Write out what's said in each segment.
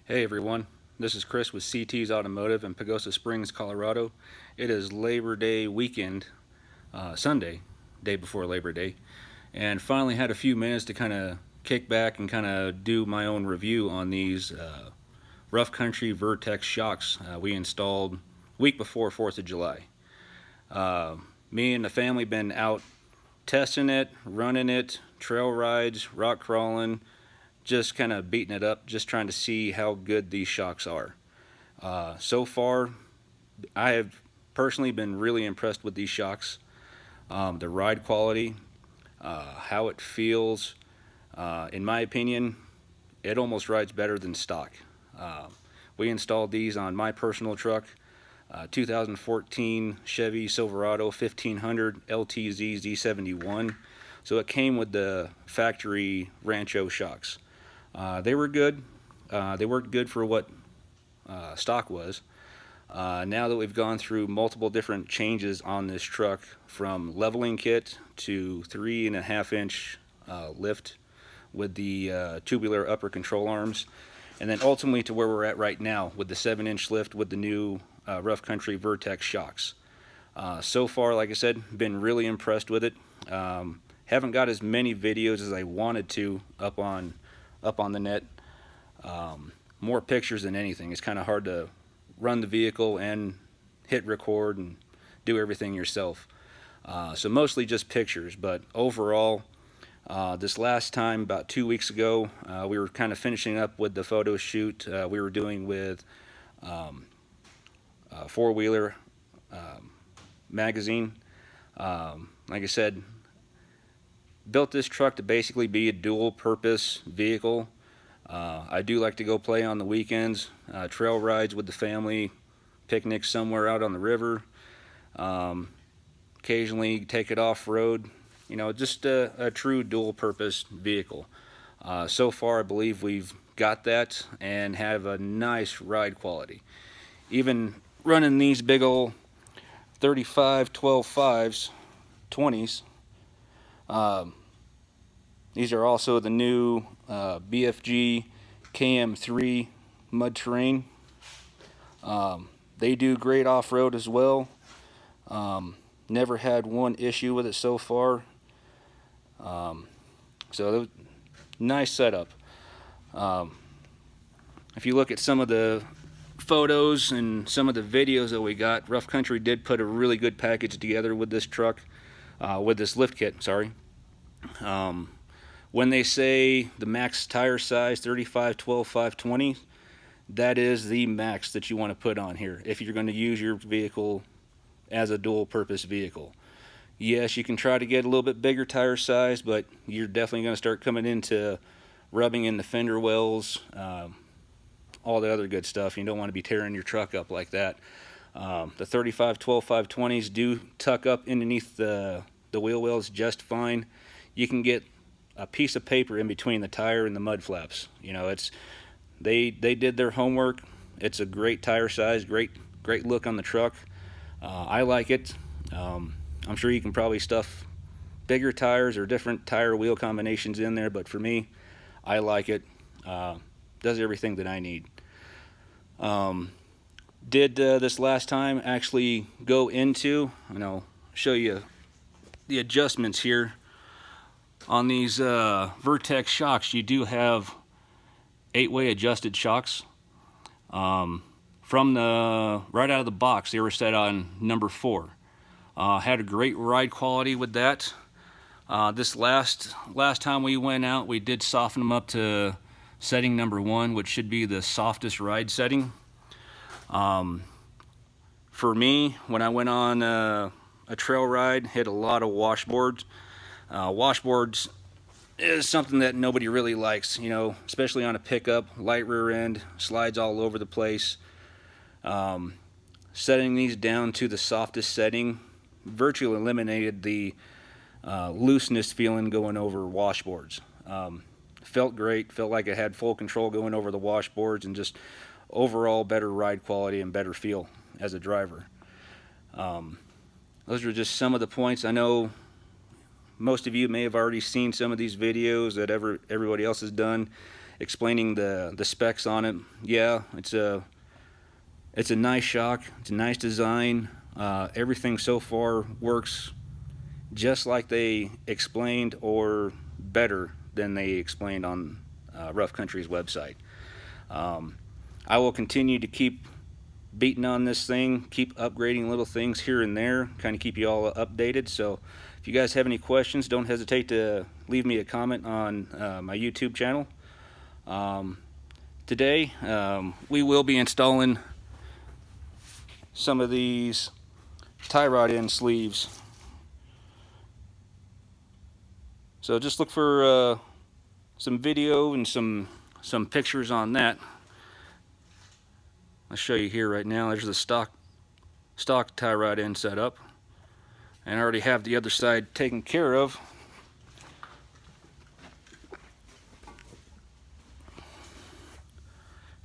Hey everyone, this is Chris with CT's Automotive in Pagosa Springs, Colorado. It is Labor Day weekend, Sunday, day before Labor Day, and finally had a few minutes to kind of kick back and kind of do my own review on these rough country Vertex shocks we installed week before 4th of July. Uh, Me and the family been out testing it, running it, trail rides, rock crawling, just kind of beating it up, just trying to see how good these shocks are. So far, I have personally been really impressed with these shocks. The ride quality, how it feels. In my opinion, it almost rides better than stock. Uh, we installed these on my personal truck, 2014 Chevy Silverado 1500 LTZ Z71. So it came with the factory Rancho shocks. They were good. They worked good for what stock was. Now that we've gone through multiple different changes on this truck, from leveling kit to 3.5 inch lift with the tubular upper control arms, and then ultimately to where we're at right now with the 7-inch lift with the new rough country Vertex shocks. So far, like I said, been really impressed with it. Haven't got as many videos as I wanted to up on the net. More pictures than anything. It's kind of hard to run the vehicle and hit record and do everything yourself. So mostly just pictures, but overall, this last time, about 2 weeks ago, we were kind of finishing up with the photo shoot we were doing with four-wheeler magazine. Like I said, built this truck to basically be a dual purpose vehicle. I do like to go play on the weekends, trail rides with the family, picnics somewhere out on the river, occasionally take it off-road, just a true dual purpose vehicle. So far I believe we've got that and have a nice ride quality. Even running these big old 35 12.5s 20s. These are also the new BFG KM3 mud terrain. They do great off-road as well. Never had one issue with it so far. So nice setup. If you look at some of the photos and some of the videos that we got, Rough Country did put a really good package together with this truck, with this lift kit, sorry. When they say the max tire size 35 12 520, that is the max that you want to put on here if you're going to use your vehicle as a dual purpose vehicle. Yes, you can try to get a little bit bigger tire size, but you're definitely going to start coming into rubbing in the fender wells, all the other good stuff. You don't want to be tearing your truck up like that. The 35 12 520s do tuck up underneath the wheel wells just fine. You can get a piece of paper in between the tire and the mud flaps. They did their homework. It's a great tire size, great look on the truck. I like it. I'm sure you can probably stuff bigger tires or different tire wheel combinations in there, but for me, I like it. Does everything that I need. Did this last time actually go into, and I'll show you the adjustments here. On these Vertex shocks, you do have 8-way adjusted shocks. From the right out of the box, they were set on number 4. Had a great ride quality with that. This last time we went out, we did soften them up to setting number 1, which should be the softest ride setting. For me, when I went on a trail ride, hit a lot of washboards. Washboards is something that nobody really likes, especially on a pickup, light rear end, slides all over the place. Setting these down to the softest setting virtually eliminated the looseness feeling going over washboards. Felt great, felt like I had full control going over the washboards, and just overall better ride quality and better feel as a driver. Those are just some of the points. I know most of you may have already seen some of these videos that everybody else has done, explaining the specs on it. Yeah, it's a nice shock. It's a nice design. Everything so far works just like they explained, or better than they explained on Rough Country's website. I will continue to keep beating on this thing, keep upgrading little things here and there, kind of keep you all updated. So if you guys have any questions, don't hesitate to leave me a comment on my YouTube channel. Today we will be installing some of these tie rod end sleeves. So just look for some video and some pictures on that. I'll show you here right now. There's the stock tie rod end setup, and I already have the other side taken care of.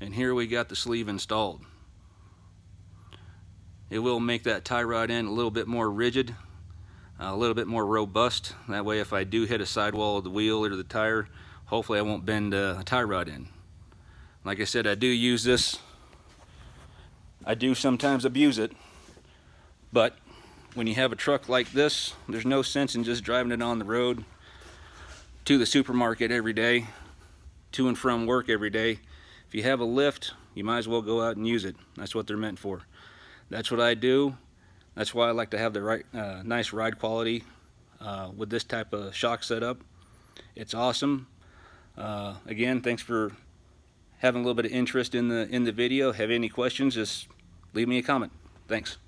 And here we got the sleeve installed. It will make that tie rod end a little bit more rigid, a little bit more robust. That way if I do hit a sidewall of the wheel or the tire, hopefully I won't bend a tie rod end. Like I said, I do use this. I do sometimes abuse it, but when you have a truck like this, there's no sense in just driving it on the road to the supermarket every day, to and from work every day. If you have a lift, you might as well go out and use it. That's what they're meant for. That's what I do. That's why I like to have the nice ride quality with this type of shock setup. It's awesome. Again, thanks for having a little bit of interest in the video. Have any questions, just leave me a comment. Thanks.